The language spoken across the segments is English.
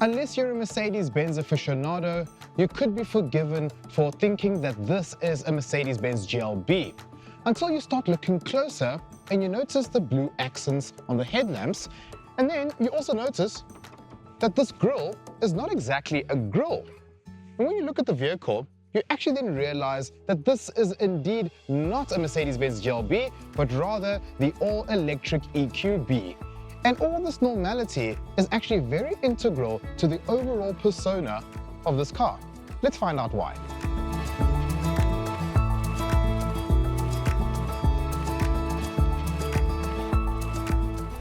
Unless you're a Mercedes-Benz aficionado, you could be forgiven for thinking that this is a Mercedes-Benz GLB, until you start looking closer and you notice the blue accents on the headlamps, and then you also notice that this grille is not exactly a grille. And when you look at the vehicle, you actually then realize that this is indeed not a Mercedes-Benz GLB, but rather the all-electric EQB. And all this normality is actually very integral to the overall persona of this car. Let's find out why.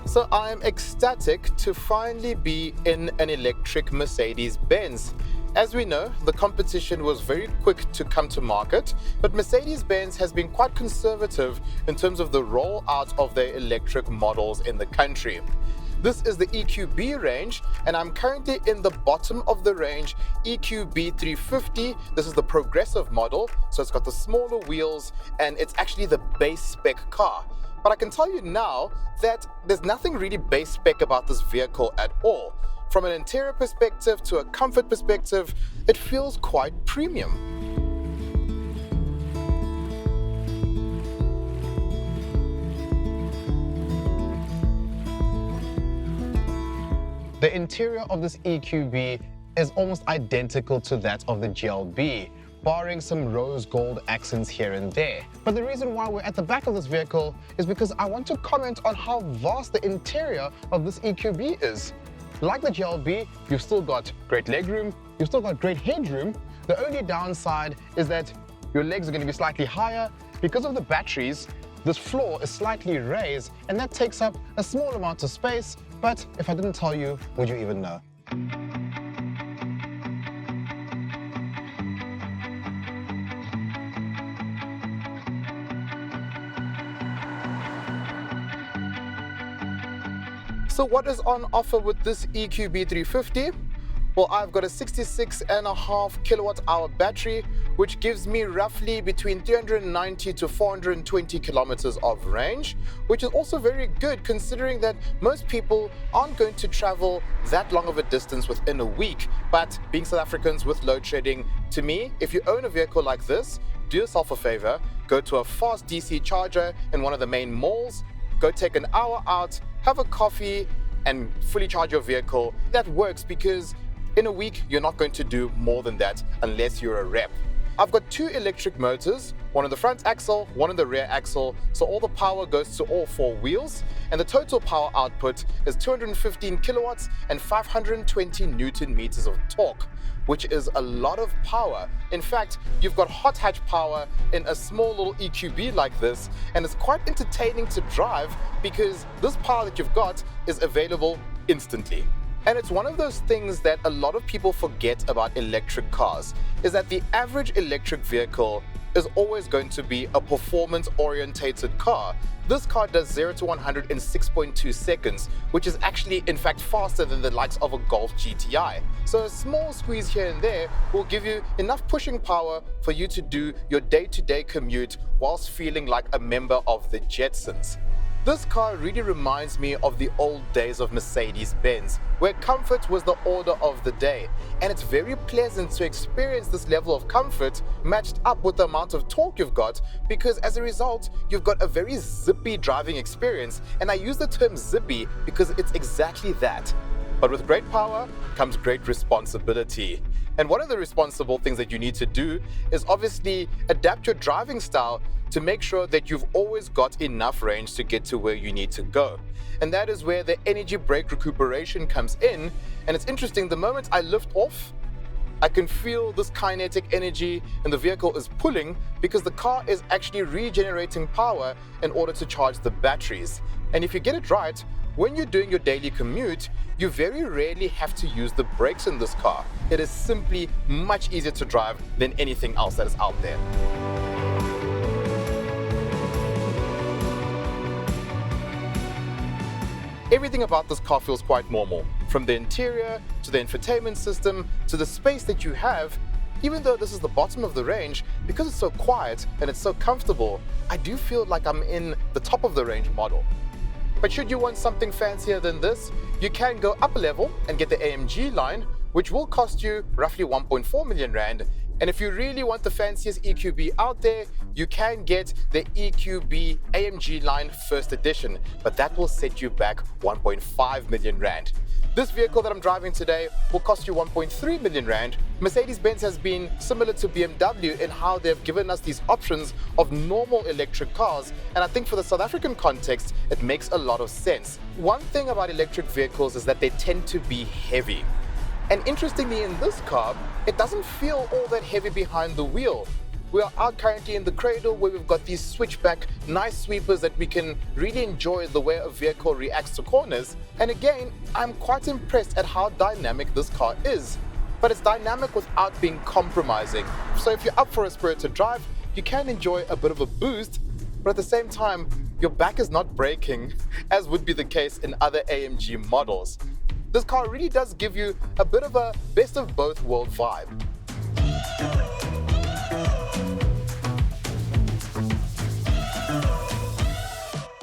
So I'm ecstatic to finally be in an electric Mercedes-Benz. As we know, the competition was very quick to come to market, but Mercedes-Benz has been quite conservative in terms of the rollout of their electric models in the country. This is the EQB range, and I'm currently in the bottom of the range EQB 350. This is the progressive model, so it's got the smaller wheels, and it's actually the base spec car. But I can tell you now that there's nothing really base spec about this vehicle at all. From an interior perspective to a comfort perspective, it feels quite premium. The interior of this EQB is almost identical to that of the GLB, barring some rose gold accents here and there. But the reason why we're at the back of this vehicle is because I want to comment on how vast the interior of this EQB is. Like the GLB, you've still got great legroom, you've still got great headroom. The only downside is that your legs are going to be slightly higher. Because of the batteries, this floor is slightly raised, and that takes up a small amount of space, but if I didn't tell you, would you even know? So what is on offer with this EQB 350? Well, I've got a 66.5 kilowatt hour battery, which gives me roughly between 390 to 420 kilometers of range, which is also very good considering that most people aren't going to travel that long of a distance within a week. But being South Africans with load shedding, to me, if you own a vehicle like this, do yourself a favor, go to a fast DC charger in one of the main malls, go take an hour out, have a coffee, and fully charge your vehicle. That works because in a week, you're not going to do more than that unless you're a rep. I've got two electric motors, one on the front axle, one on the rear axle, so all the power goes to all four wheels, and the total power output is 215 kilowatts and 520 Newton meters of torque, which is a lot of power. In fact, you've got hot hatch power in a small little EQB like this, and it's quite entertaining to drive because this power that you've got is available instantly. And it's one of those things that a lot of people forget about electric cars, is that the average electric vehicle is always going to be a performance-orientated car. This car does 0 to 100 in 6.2 seconds, which is actually in fact faster than the likes of a Golf GTI. So a small squeeze here and there will give you enough pushing power for you to do your day-to-day commute whilst feeling like a member of the Jetsons. This car really reminds me of the old days of Mercedes-Benz, where comfort was the order of the day. And it's very pleasant to experience this level of comfort matched up with the amount of torque you've got, because as a result, you've got a very zippy driving experience. And I use the term zippy because it's exactly that. But with great power comes great responsibility. And one of the responsible things that you need to do is obviously adapt your driving style to make sure that you've always got enough range to get to where you need to go. And that is where the energy brake recuperation comes in. And it's interesting, the moment I lift off, I can feel this kinetic energy and the vehicle is pulling because the car is actually regenerating power in order to charge the batteries. And if you get it right, when you're doing your daily commute, you very rarely have to use the brakes in this car. It is simply much easier to drive than anything else that is out there. Everything about this car feels quite normal, from the interior to the infotainment system to the space that you have. Even though this is the bottom of the range, because it's so quiet and it's so comfortable, I do feel like I'm in the top of the range model. But should you want something fancier than this, you can go up a level and get the AMG line, which will cost you roughly 1.4 million rand. And if you really want the fanciest EQB out there, you can get the EQB AMG line first edition, but that will set you back 1.5 million rand. This vehicle that I'm driving today will cost you 1.3 million rand. Mercedes-Benz has been similar to BMW in how they've given us these options of normal electric cars, and I think for the South African context, it makes a lot of sense. One thing about electric vehicles is that they tend to be heavy. And interestingly, in this car, it doesn't feel all that heavy behind the wheel. We are out currently in the cradle where we've got these switchback nice sweepers that we can really enjoy the way a vehicle reacts to corners. And again, I'm quite impressed at how dynamic this car is. But it's dynamic without being compromising. So if you're up for a spirited drive, you can enjoy a bit of a boost, but at the same time, your back is not breaking, as would be the case in other AMG models. This car really does give you a bit of a best of both world vibe.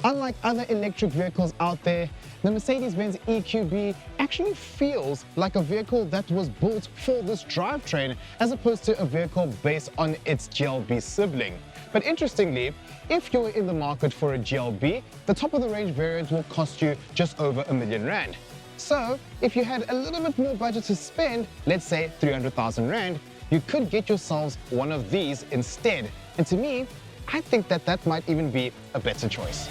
Unlike other electric vehicles out there, the Mercedes-Benz EQB actually feels like a vehicle that was built for this drivetrain as opposed to a vehicle based on its GLB sibling. But interestingly, if you're in the market for a GLB, the top of the range variant will cost you just over R1 million. So if you had a little bit more budget to spend, let's say 300,000 rand, you could get yourselves one of these instead. And to me, I think that might even be a better choice.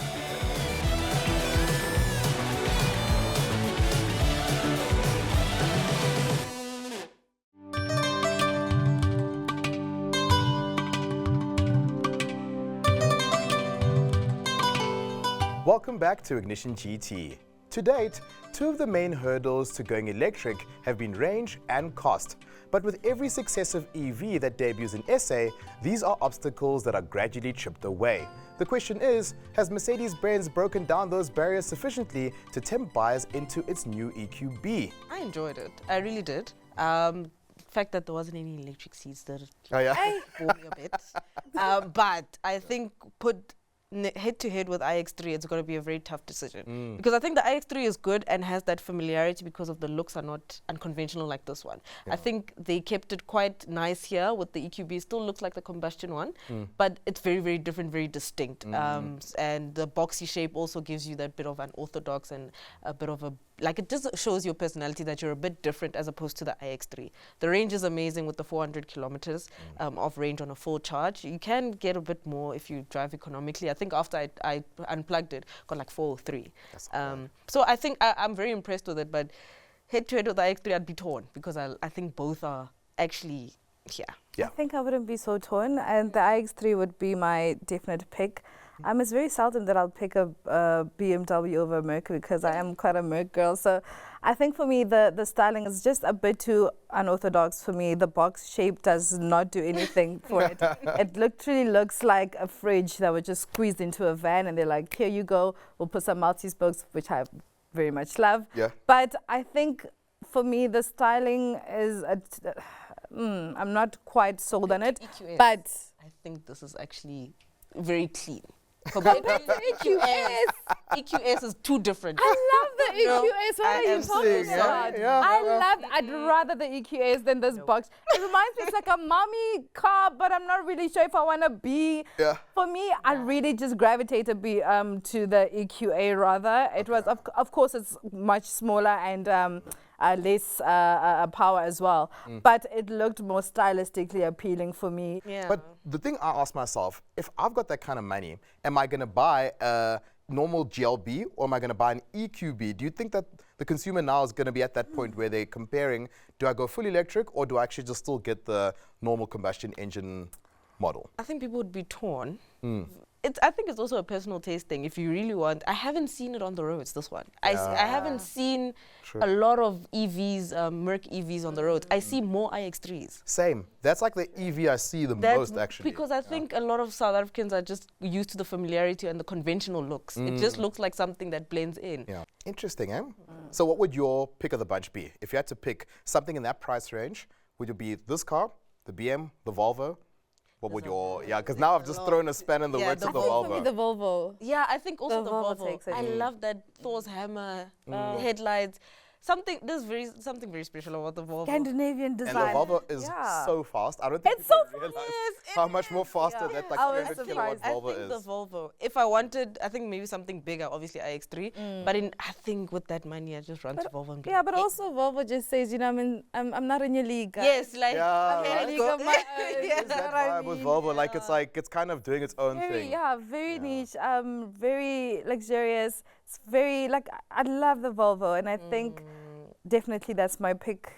Welcome back to Ignition GT. To date, two of the main hurdles to going electric have been range and cost. But with every successive EV that debuts in SA, these are obstacles that are gradually chipped away. The question is, has Mercedes-Benz broken down those barriers sufficiently to tempt buyers into its new EQB? I enjoyed it. I really did. The fact that there wasn't any electric seats that bore me a bit. But I think put head to head with iX3, it's going to be a very tough decision. Because I think the iX3 is good and has that familiarity because of the looks are not unconventional like this one. I think they kept it quite nice here with the EQB. It still looks like the combustion one, but it's very, very different, very distinct. And the boxy shape also gives you that bit of unorthodox and a bit of a, like it just shows your personality that you're a bit different as opposed to the iX3. The range is amazing with the 400 kilometers of range on a full charge. You can get a bit more if you drive economically. I think after I unplugged it, got like 403. So I think I'm very impressed with it, but head to head with the iX3, I'd be torn because I think both are actually here. I think I wouldn't be so torn, and the iX3 would be my definite pick. It's very seldom that I'll pick a BMW over a Mercury because I am quite a Merc girl. So I think for me, the styling is just a bit too unorthodox for me. The box shape does not do anything for it. It literally looks like a fridge that was just squeezed into a van and they're like, here you go, we'll put some multi-spokes, which I very much love. But I think for me, the styling is, I'm not quite sold on it. EQS, but I think this is actually very clean. Compared to EQS. EQS is too different. I love the EQS. What are you talking about? I'd rather the EQS than this box. It reminds me, it's like a mommy car, but I'm not really sure if I want to be. For me, I really just gravitated to the EQA rather. It was, of course, it's much smaller and less power as well. But it looked more stylistically appealing for me. But the thing I ask myself, if I've got that kind of money, am I going to buy a normal GLB or am I going to buy an EQB? Do you think that the consumer now is going to be at that point where they're comparing, do I go full electric or do I actually just still get the normal combustion engine model? I think people would be torn. I think it's also a personal taste thing. If you really want, I haven't seen it on the roads, this one. I haven't seen a lot of EVs, Merc EVs on the roads. I see more iX3s. Same. That's like the EV I see the most, actually. Because I think a lot of South Africans are just used to the familiarity and the conventional looks. It just looks like something that blends in. Interesting, eh? So what would your pick of the bunch be? If you had to pick something in that price range, would it be this car, the BM, the Volvo? What would your, because now I've just thrown a span in the works of the For me, Volvo. the Volvo. Yeah, I think also the Volvo Volvo. takes it. I love that Thor's hammer, headlights. Something very special about the Volvo. Scandinavian And the design. Volvo is so fast. I don't think It's people so realize fast. how much more faster that like I was 300 kilowatt surprised. Volvo I think the is. Volvo. If I wanted, I think maybe something bigger, obviously iX3. But I think with that money, I just run to Volvo and be Yeah, like, but also Volvo just says, you know, I'm not in your league. yes, like Yeah, I'm in right? a league of my own. Yeah. You know That what I vibe with mean? Volvo, like it's kind of doing its own Very, thing. yeah, very niche, very luxurious. It's very, like, I love the Volvo, and I think definitely that's my pick.